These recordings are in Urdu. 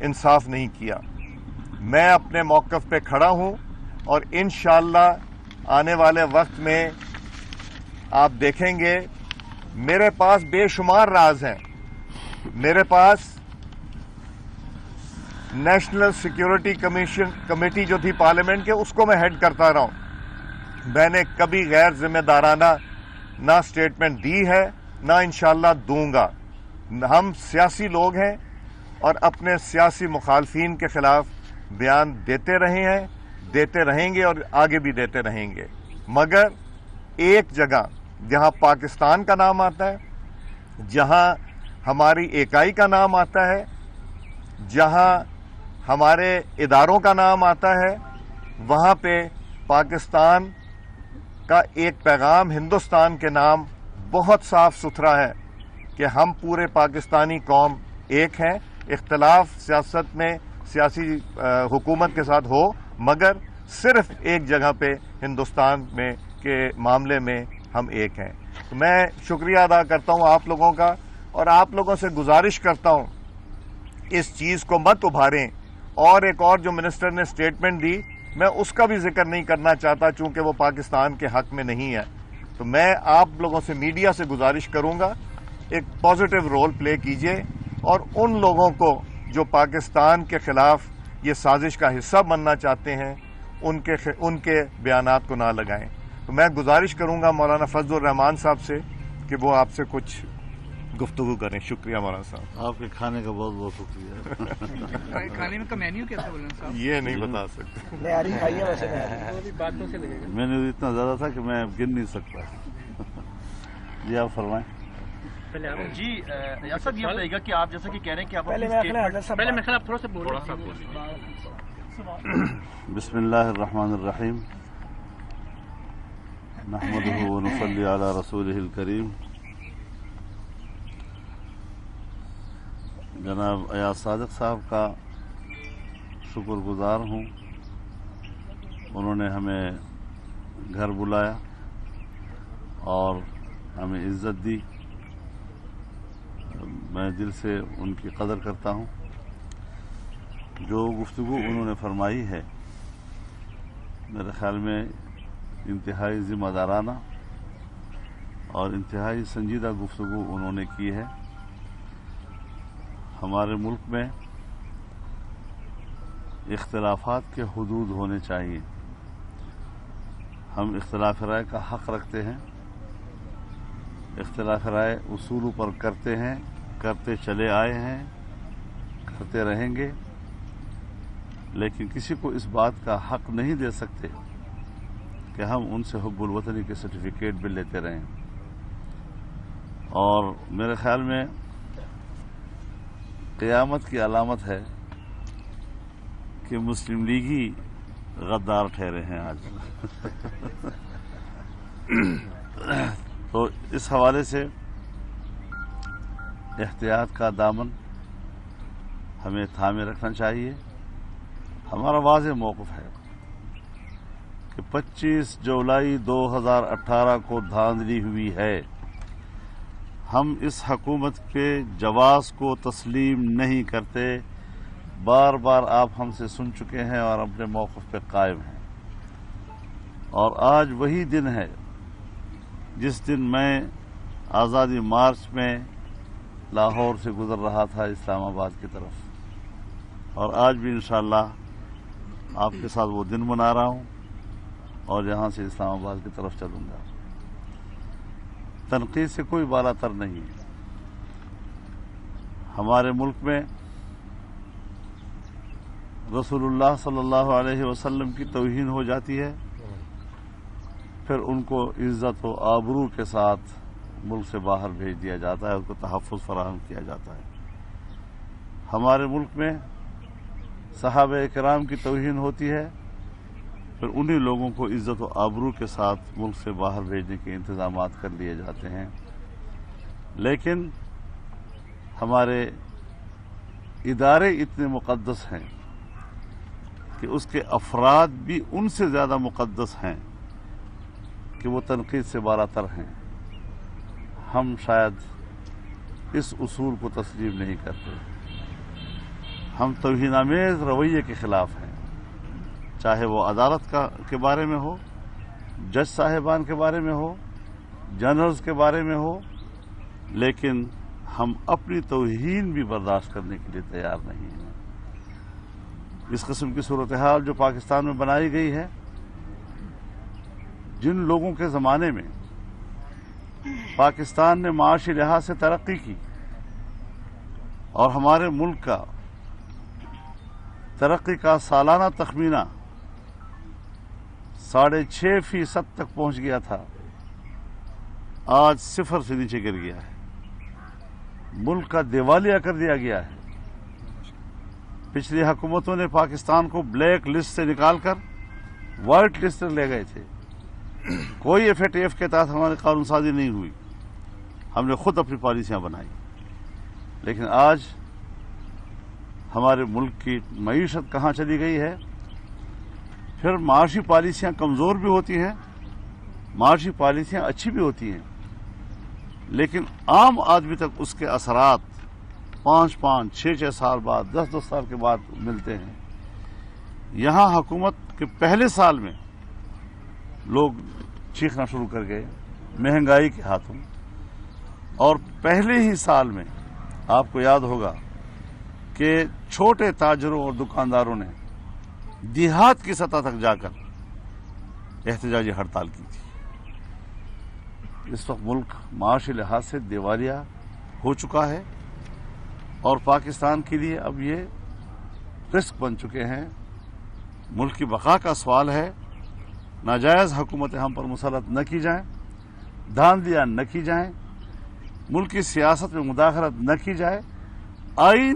انصاف نہیں کیا. میں اپنے موقف پہ کھڑا ہوں اور انشاءاللہ آنے والے وقت میں آپ دیکھیں گے میرے پاس بے شمار راز ہیں. میرے پاس نیشنل سیکیورٹی کمیٹی جو تھی پارلیمنٹ کے، اس کو میں ہیڈ کرتا رہا ہوں. میں نے کبھی غیر ذمہ دارانہ نہ سٹیٹمنٹ دی ہے نہ انشاءاللہ دوں گا. ہم سیاسی لوگ ہیں اور اپنے سیاسی مخالفین کے خلاف بیان دیتے رہے ہیں، دیتے رہیں گے اور آگے بھی دیتے رہیں گے. مگر ایک جگہ جہاں پاکستان کا نام آتا ہے، جہاں ہماری اکائی کا نام آتا ہے، جہاں ہمارے اداروں کا نام آتا ہے، وہاں پہ پاکستان کا ایک پیغام ہندوستان کے نام بہت صاف ستھرا ہے کہ ہم پورے پاکستانی قوم ایک ہیں. اختلاف سیاست میں سیاسی حکومت کے ساتھ ہو، مگر صرف ایک جگہ پہ ہندوستان میں کے معاملے میں ہم ایک ہیں. تو میں شکریہ ادا کرتا ہوں آپ لوگوں کا، اور آپ لوگوں سے گزارش کرتا ہوں اس چیز کو مت ابھاریں. اور ایک اور جو منسٹر نے سٹیٹمنٹ دی، میں اس کا بھی ذکر نہیں کرنا چاہتا چونکہ وہ پاکستان کے حق میں نہیں ہے. تو میں آپ لوگوں سے میڈیا سے گزارش کروں گا ایک پازیٹو رول پلے کیجئے اور ان لوگوں کو جو پاکستان کے خلاف یہ سازش کا حصہ بننا چاہتے ہیں ان کے بیانات کو نہ لگائیں. تو میں گزارش کروں گا مولانا فضل الرحمان صاحب سے کہ وہ آپ سے کچھ گفتگو کریں. شکریہ مولانا صاحب. آپ کے کھانے کا بہت بہت شکریہ. کھانے میں کا مینیو کیسا بولنا صاحب؟ یہ نہیں بتا سکتے. میں نے اتنا زیادہ تھا کہ میں گن نہیں سکتا. جی آپ فرمائیں. جی ریاض صاحب، یہ بتائیے گا کہ آپ جیسا کہ کہہ رہے ہیں کہ آپ پہلے میں خیال آپ تھوڑا سا بسم اللہ الرحمن الرحیم. نحمدہ ونصلی علی رسولہ الکریم. جناب ایاز صادق صاحب کا شکر گزار ہوں. انہوں نے ہمیں گھر بلایا اور ہمیں عزت دی. میں دل سے ان کی قدر کرتا ہوں. جو گفتگو انہوں نے فرمائی ہے میرے خیال میں انتہائی ذمہ دارانہ اور انتہائی سنجیدہ گفتگو انہوں نے کی ہے. ہمارے ملک میں اختلافات کے حدود ہونے چاہیے. ہم اختلاف رائے کا حق رکھتے ہیں. اختلاف رائے اصولوں پر کرتے ہیں، کرتے چلے آئے ہیں، کرتے رہیں گے. لیکن کسی کو اس بات کا حق نہیں دے سکتے کہ ہم ان سے حب الوطنی کے سرٹیفکیٹ بھی لیتے رہیں. اور میرے خیال میں قیامت کی علامت ہے کہ مسلم لیگی غدار ٹھہرے ہیں آج. تو اس حوالے سے احتیاط کا دامن ہمیں تھامے رکھنا چاہیے. ہمارا واضح موقف ہے کہ 25 جولائی 2018 کو دھاندلی ہوئی ہے. ہم اس حکومت کے جواز کو تسلیم نہیں کرتے. بار بار آپ ہم سے سن چکے ہیں اور اپنے موقف پہ قائم ہیں. اور آج وہی دن ہے جس دن میں آزادی مارچ میں لاہور سے گزر رہا تھا اسلام آباد کی طرف، اور آج بھی انشاءاللہ آپ کے ساتھ وہ دن منا رہا ہوں اور یہاں سے اسلام آباد کی طرف چلوں گا. تنقید سے کوئی بالا تر نہیں. ہمارے ملک میں رسول اللہ صلی اللہ علیہ وسلم کی توہین ہو جاتی ہے، پھر ان کو عزت و آبرو کے ساتھ ملک سے باہر بھیج دیا جاتا ہے، ان کو تحفظ فراہم کیا جاتا ہے. ہمارے ملک میں صحابہ کرام کی توہین ہوتی ہے، پھر انہی لوگوں کو عزت و آبرو کے ساتھ ملک سے باہر بھیجنے کے انتظامات کر لیے جاتے ہیں. لیکن ہمارے ادارے اتنے مقدس ہیں کہ اس کے افراد بھی ان سے زیادہ مقدس ہیں کہ وہ تنقید سے بالا تر ہیں. ہم شاید اس اصول کو تسلیم نہیں کرتے. ہم توہین آمیز رویے کے خلاف ہیں، چاہے وہ عدالت کے بارے میں ہو، جج صاحبان کے بارے میں ہو، جنرلز کے بارے میں ہو، لیکن ہم اپنی توہین بھی برداشت کرنے کے لیے تیار نہیں ہیں۔ اس قسم کی صورتحال جو پاکستان میں بنائی گئی ہے، جن لوگوں کے زمانے میں پاکستان نے معاشی لحاظ سے ترقی کی اور ہمارے ملک کا ترقی کا سالانہ تخمینہ 6.5% تک پہنچ گیا تھا، آج 0 سے نیچے گر گیا ہے۔ ملک کا دیوالیہ کر دیا گیا ہے۔ پچھلی حکومتوں نے پاکستان کو بلیک لسٹ سے نکال کر وائٹ لسٹ لے گئے تھے۔ کوئی FATF کے تحت ہماری قانون سازی نہیں ہوئی، ہم نے خود اپنی پالیسیاں بنائی۔ لیکن آج ہمارے ملک کی معیشت کہاں چلی گئی ہے، پھر معاشی پالیسیاں کمزور بھی ہوتی ہیں، معاشی پالیسیاں اچھی بھی ہوتی ہیں، لیکن عام آدمی تک اس کے اثرات 5-5, 6 سال بعد، 10 سال کے بعد ملتے ہیں۔ یہاں حکومت کے پہلے سال میں لوگ چیخنا شروع کر گئے مہنگائی کے ہاتھوں، اور پہلے ہی سال میں آپ کو یاد ہوگا کہ چھوٹے تاجروں اور دکانداروں نے دیہات کی سطح تک جا کر احتجاجی ہڑتال کی تھی۔ اس وقت ملک معاشی لحاظ سے دیوالیہ ہو چکا ہے، اور پاکستان کے لیے اب یہ رسک بن چکے ہیں۔ ملک کی بقا کا سوال ہے، ناجائز حکومتیں ہم پر مسلط نہ کی جائیں، دھاندلیاں نہ کی جائیں، ملک کی سیاست میں مداخلت نہ کی جائے، آئین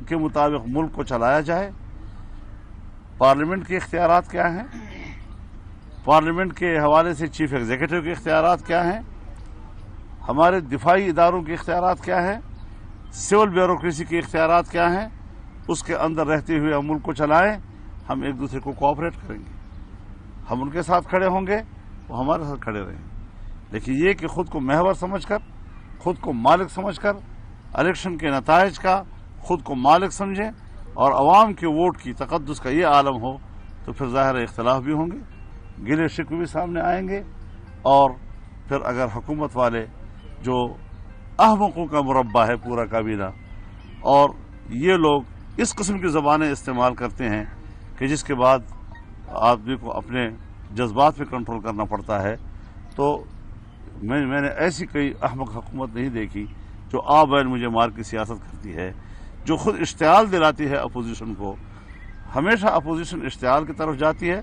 کے مطابق ملک کو چلایا جائے۔ پارلیمنٹ کے اختیارات کیا ہیں، پارلیمنٹ کے حوالے سے چیف ایگزیکٹو کے اختیارات کیا ہیں، ہمارے دفاعی اداروں کے اختیارات کیا ہیں، سول بیوروکریسی کے اختیارات کیا ہیں، اس کے اندر رہتے ہوئے ہم ملک کو چلائیں۔ ہم ایک دوسرے کو کوآپریٹ کریں گے، ہم ان کے ساتھ کھڑے ہوں گے، وہ ہمارے ساتھ کھڑے رہیں گے۔ لیکن یہ کہ خود کو محور سمجھ کر، خود کو مالک سمجھ کر الیکشن کے نتائج کا خود کو مالک سمجھیں اور عوام کے ووٹ کی تقدس کا یہ عالم ہو، تو پھر ظاہر اختلاف بھی ہوں گے، گلے شکوے بھی سامنے آئیں گے، اور پھر اگر حکومت والے جو احمقوں کا مربع ہے پورا کابینہ، اور یہ لوگ اس قسم کی زبانیں استعمال کرتے ہیں کہ جس کے بعد آدمی کو اپنے جذبات پہ کنٹرول کرنا پڑتا ہے، تو میں نے ایسی کوئی احمق حکومت نہیں دیکھی جو آبین مجھے مار کی سیاست کرتی ہے، جو خود اشتعال دلاتی ہے اپوزیشن کو۔ ہمیشہ اپوزیشن اشتعال کی طرف جاتی ہے،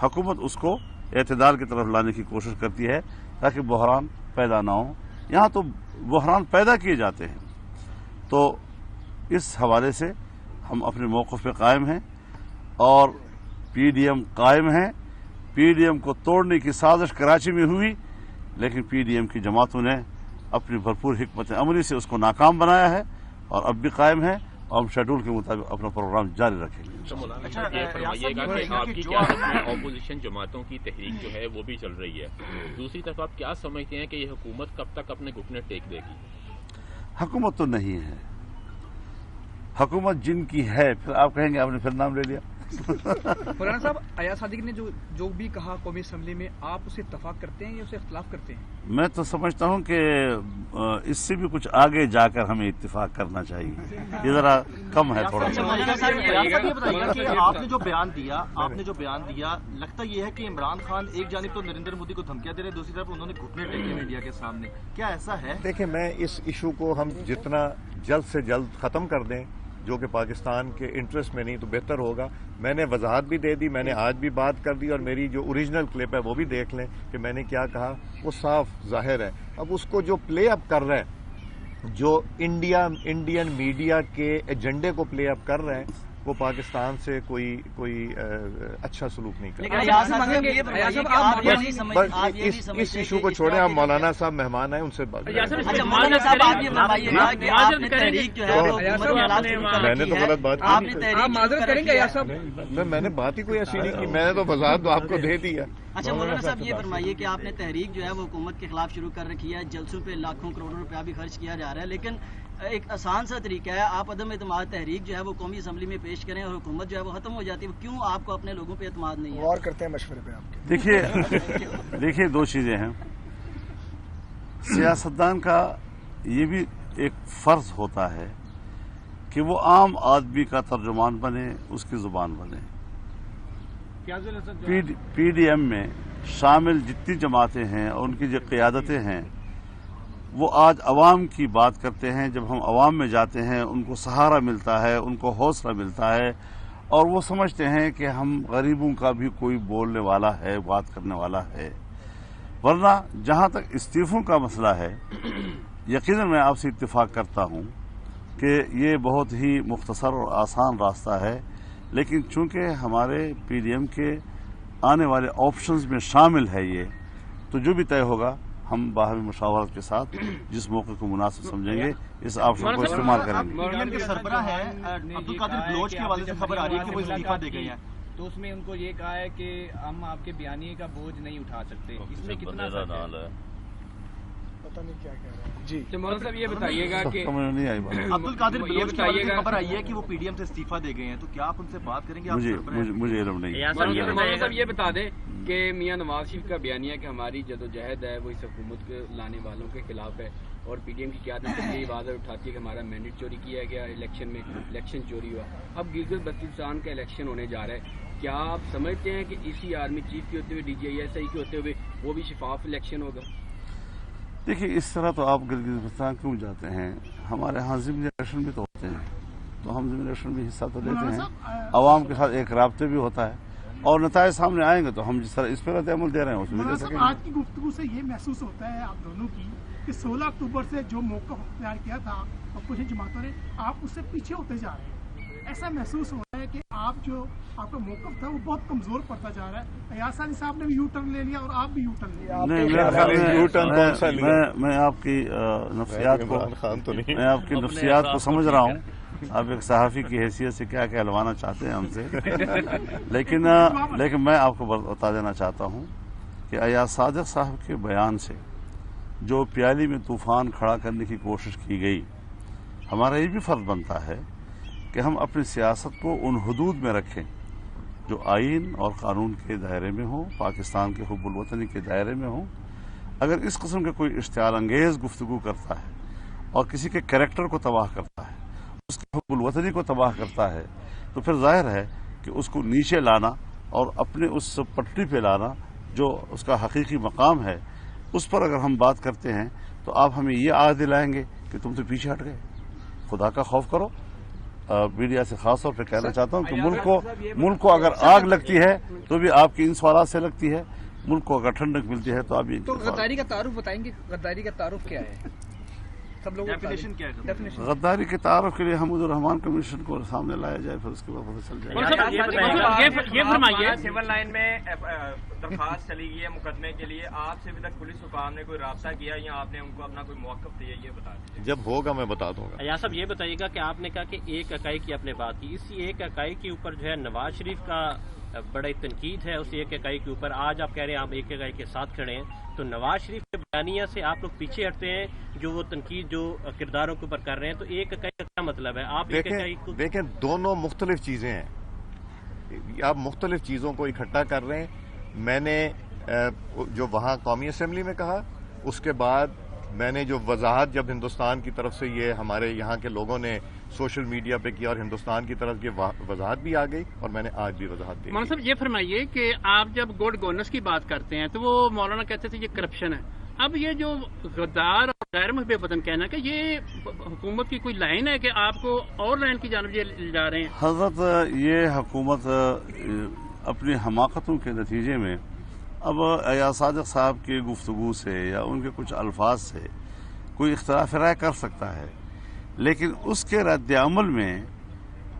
حکومت اس کو اعتدال کی طرف لانے کی کوشش کرتی ہے تاکہ بحران پیدا نہ ہو۔ یہاں تو بحران پیدا کیے جاتے ہیں۔ تو اس حوالے سے ہم اپنے موقف پہ قائم ہیں، اور PDM قائم ہیں۔ PDM کو توڑنے کی سازش کراچی میں ہوئی، لیکن PDM کی جماعتوں نے اپنی بھرپور حکمت عملی سے اس کو ناکام بنایا ہے، اور اب بھی قائم ہے، اور ہم شیڈول کے مطابق اپنا پروگرام جاری رکھیں گے۔ اچھا یہ فرمائیے گا کہ آپ کی قیادت میں اپوزیشن جماعتوں کی تحریک جو ہے وہ بھی چل رہی ہے، دوسری طرف آپ کیا سمجھتے ہیں کہ یہ حکومت کب تک اپنے گھٹنے ٹیک دے گی؟ حکومت تو نہیں ہے، حکومت جن کی ہے، پھر آپ کہیں گے آپ نے پھر نام لے لیا۔ مولانا صاحب، ایاز صادقی نے جو بھی کہا قومی اسمبلی میں، آپ اسے اتفاق کرتے ہیں یا اسے اختلاف کرتے ہیں؟ میں تو سمجھتا ہوں کہ اس سے بھی کچھ آگے جا کر ہمیں اتفاق کرنا چاہیے، یہ ذرا کم ہے تھوڑا سا۔ یہ بتائیے کہ آپ نے جو بیان دیا لگتا یہ ہے کہ عمران خان ایک جانب تو نریندر مودی کو دھمکیاں دے رہے ہیں، دوسری طرف انہوں نے گھٹنے ٹیکے میڈیا کے سامنے، کیا ایسا ہے؟ دیکھیں، میں اس ایشو کو ہم جتنا جلد سے جلد ختم کر دیں، جو کہ پاکستان کے انٹرسٹ میں نہیں، تو بہتر ہوگا۔ میں نے وضاحت بھی دے دی، میں نے آج بھی بات کر دی، اور میری جو اوریجنل کلپ ہے وہ بھی دیکھ لیں کہ میں نے کیا کہا، وہ صاف ظاہر ہے۔ اب اس کو جو پلے اپ کر رہے ہیں، جو انڈین میڈیا کے ایجنڈے کو پلے اپ کر رہے ہیں، وہ پاکستان سے کوئی اچھا سلوک نہیں کر رہا۔ بس اس ایشو کو چھوڑیں، آپ مولانا صاحب مہمان آئے، ان سے بات کریں۔ میں نے تو غلط بات کی، آپ معذرت کریں گے ایاز صاحب؟ میں نے بات ہی کوئی ایسی نہیں کی، میں نے تو وضاحت آپ کو دے دی ہے۔ اچھا مولانا صاحب یہ فرمائیے کہ آپ نے تحریک جو ہے وہ حکومت کے خلاف شروع کر رکھی ہے، جلسوں پہ لاکھوں کروڑوں روپیہ بھی خرچ کیا جا رہا ہے، لیکن ایک آسان سا طریقہ ہے، آپ عدم اعتماد تحریک جو ہے وہ قومی اسمبلی میں پیش کریں اور حکومت جو ہے وہ ختم ہو جاتی ہے. کیوں آپ کو اپنے لوگوں پہ اعتماد نہیں ہے؟ غور کرتے ہیں مشورے پہ آپ کے. دیکھیے دو چیزیں ہیں. سیاستدان کا یہ بھی ایک فرض ہوتا ہے کہ وہ عام آدمی کا ترجمان بنے، اس کی زبان بنے. پی ڈی ایم میں شامل جتنی جماعتیں ہیں اور ان کی جو قیادتیں ہیں وہ آج عوام کی بات کرتے ہیں. جب ہم عوام میں جاتے ہیں ان کو سہارا ملتا ہے، ان کو حوصلہ ملتا ہے، اور وہ سمجھتے ہیں کہ ہم غریبوں کا بھی کوئی بولنے والا ہے، بات کرنے والا ہے. ورنہ جہاں تک استعفوں کا مسئلہ ہے، یقیناً میں آپ سے اتفاق کرتا ہوں کہ یہ بہت ہی مختصر اور آسان راستہ ہے، لیکن چونکہ ہمارے پی ڈی ایم کے آنے والے آپشنز میں شامل ہے یہ، تو جو بھی طے ہوگا ہم باہمی مشاورت کے ساتھ جس موقع کو مناسب سمجھیں گے اس آپشن کو استعمال کریں گے. یونین کے سربراہ ہیں عبدالقادر بلوچ کے حوالے سے خبر آ رہی ہے کہ وہ استعفیٰ دے گئے ہیں، تو اس میں ان کو یہ کہا ہے کہ ہم آپ کے بیانیے کا بوجھ نہیں اٹھا سکتے. اس میں کتنا سچ ہے؟ پتہ نہیں کیا کہہ رہے ہیں. جی مولانا صاحب یہ بتائیے گا کہ سمجھ نہیں آئی بات. عبدالقادر بلوچ کے حوالے سے خبر آئی ہے کہ وہ پی ڈی ایم سے استعفیٰ دے گئے ہیں، تو کیا آپ ان سے بات کریں گے؟ مجھے علم نہیں. مولانا صاحب یہ بتا دیں کہ میاں نواز شریف کا بیانیہ کہ ہماری جدوجہد ہے وہ اس حکومت کے لانے والوں کے خلاف ہے، اور پی ڈی ایم کی قیادت سے یہ واضح اٹھاتی ہے کہ ہمارا مینڈیٹ چوری کیا گیا، الیکشن چوری ہوا. اب گلگت بلتستان کا الیکشن ہونے جا رہا ہے، کیا آپ سمجھتے ہیں کہ اسی آرمی چیف کے ہوتے ہوئے، D G I S I کے ہوتے ہوئے وہ بھی شفاف الیکشن ہوگا؟ دیکھیے اس طرح تو آپ گلگت بلتستان کیوں جاتے ہیں؟ ہمارے ہاں ضمنی الیکشن بھی تو ہوتے ہیں، تو ہم ضمنی الیکشن بھی حصہ تو لیتے ہیں. عوام کے ساتھ ایک رابطے بھی ہوتا ہے، اور نتائج سامنے آئیں گے تو ہم جس طرح اس پہ رد عمل دے رہے ہیں اس میں دے سکیں گے. آج کی گفتگو سے یہ محسوس ہوتا ہے آپ دونوں کی کہ 16 اکتوبر سے جو موقف اختیار کیا تھا اپوزیشن جماعتوں نے، آپ اس سے پیچھے ہوتے جا رہے ہیں. ایسا محسوس ہو رہا ہے کہ آپ کا موقف تھا وہ بہت کمزور پڑتا جا رہا ہے. ایاز علی صاحب نے بھی یو ٹرن لے لیا اور آپ بھی یو ٹرن لے لیا. میں آپ کی نفسیات کو سمجھ رہا ہوں. آپ ایک صحافی کی حیثیت سے کیا کہلوانا چاہتے ہیں ہم سے، لیکن میں آپ کو بتا دینا چاہتا ہوں کہ ایاز صادق صاحب کے بیان سے جو پیالی میں طوفان کھڑا کرنے کی کوشش کی گئی، ہمارا یہ بھی فرض بنتا ہے کہ ہم اپنی سیاست کو ان حدود میں رکھیں جو آئین اور قانون کے دائرے میں ہوں، پاکستان کے حب الوطنی کے دائرے میں ہوں. اگر اس قسم کے کوئی اشتعال انگیز گفتگو کرتا ہے اور کسی کے کریکٹر کو تباہ کرتا ہے، اس کے حب الوطنی کو تباہ کرتا ہے، تو پھر ظاہر ہے کہ اس کو نیچے لانا اور اپنے اس پٹری پہ لانا جو اس کا حقیقی مقام ہے، اس پر اگر ہم بات کرتے ہیں تو آپ ہمیں یہ یاد دلائیں گے کہ تم تو پیچھے ہٹ گئے. خدا کا خوف کرو. میڈیا سے خاص طور پہ کہنا چاہتا ہوں کہ ملک کو اگر آگ لگتی ہے تو بھی آپ کی ان سوالات سے لگتی ہے، ملک کو اگر ٹھنڈک ملتی ہے تو آپ یہ. تو غداری کا تعارف بتائیں گے، غداری کا تعارف کیا ہے؟ سب لوگوں ڈیفینیشن کیا ہے؟ غداری کے تعارف کے لیے حمود الرحمان کمیشن کو سامنے لایا جائے، پھر اس کے بعد پتہ چل جائے. یہ فرمائیے سول لائن میں درخواست چلی گئی ہے مقدمے کے لیے، آپ سے ابھی تک پولیس حکام نے کوئی رابطہ کیا یا آپ نے ان کو اپنا کوئی موقف دیا؟ یہ بتا دیجیے. جب ہوگا میں بتا دوں گا. ایاز صاحب یہ بتائیے گا کہ آپ نے کہا کہ ایک اکائی کی آپ نے بات کی، اسی ایک اکائی کے اوپر جو ہے نواز شریف کا بڑا تنقید ہے، اس ایک اکائی کے اوپر. آج آپ کہہ رہے ہیں آپ ایک اکائی کے ساتھ کھڑے ہیں، تو نواز شریف کے بیانیہ سے آپ لوگ پیچھے ہٹتے ہیں جو وہ تنقید جو کرداروں کے اوپر کر رہے ہیں، تو ایک اکائی کا کیا مطلب ہے؟ آپ ایک اکائی کو دیکھیں دونوں مختلف چیزیں ہیں، آپ مختلف چیزوں کو اکٹھا کر رہے ہیں. میں نے جو وہاں قومی اسمبلی میں کہا، اس کے بعد میں نے جو وضاحت جب ہندوستان کی طرف سے یہ ہمارے یہاں کے لوگوں نے سوشل میڈیا پہ کیا اور ہندوستان کی طرف یہ وضاحت بھی آ گئی اور میں نے آج بھی وضاحت دی. مولانا صاحب یہ فرمائیے کہ آپ جب گڈ گورننس کی بات کرتے ہیں تو وہ مولانا کہتے تھے یہ کرپشن ہے. اب یہ جو غدار اور غیر محب وطن کہنا کہ یہ حکومت کی کوئی لائن ہے کہ آپ کو اور لائن کی جانب یہ جا رہے ہیں؟ حضرت یہ حکومت اپنی حماقتوں کے نتیجے میں اب ایاز صادق صاحب کی گفتگو سے یا ان کے کچھ الفاظ سے کوئی اختلاف رائے کر سکتا ہے، لیکن اس کے رد عمل میں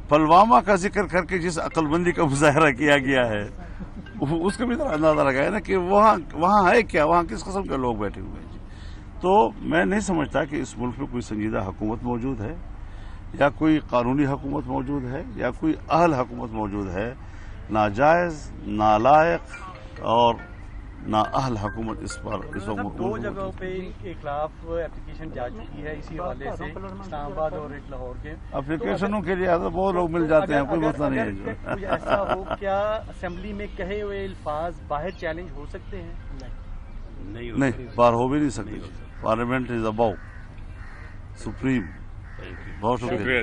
پلوامہ کا ذکر کر کے جس عقل مندی کا مظاہرہ کیا گیا ہے اس کا بھی ذرا اندازہ لگایا نا کہ وہاں ہے کیا، وہاں کس قسم کے لوگ بیٹھے ہوئے ہیں. تو میں نہیں سمجھتا کہ اس ملک میں کوئی سنجیدہ حکومت موجود ہے یا کوئی قانونی حکومت موجود ہے یا کوئی اہل حکومت موجود ہے. ناجائز، نالائق اور نااہل حکومت اس پر اس وقت دو مقبول جگہوں حکومت پہ ان کے خلاف اپلیکیشن جا چکی ہے اسی حوالے سے اسلام آباد اور ایک لاہور کے اپلیکیشنوں کے لیے تو بہت لوگ مل جاتے ہیں، کوئی مسئلہ نہیں ہے جو کچھ ایسا ہو کیا اسمبلی میں کہے ہوئے الفاظ باہر چیلنج ہو سکتے ہیں؟ نہیں، باہر ہو بھی نہیں سکتی. پارلیمنٹ از ابو سپریم. بہت شکریہ.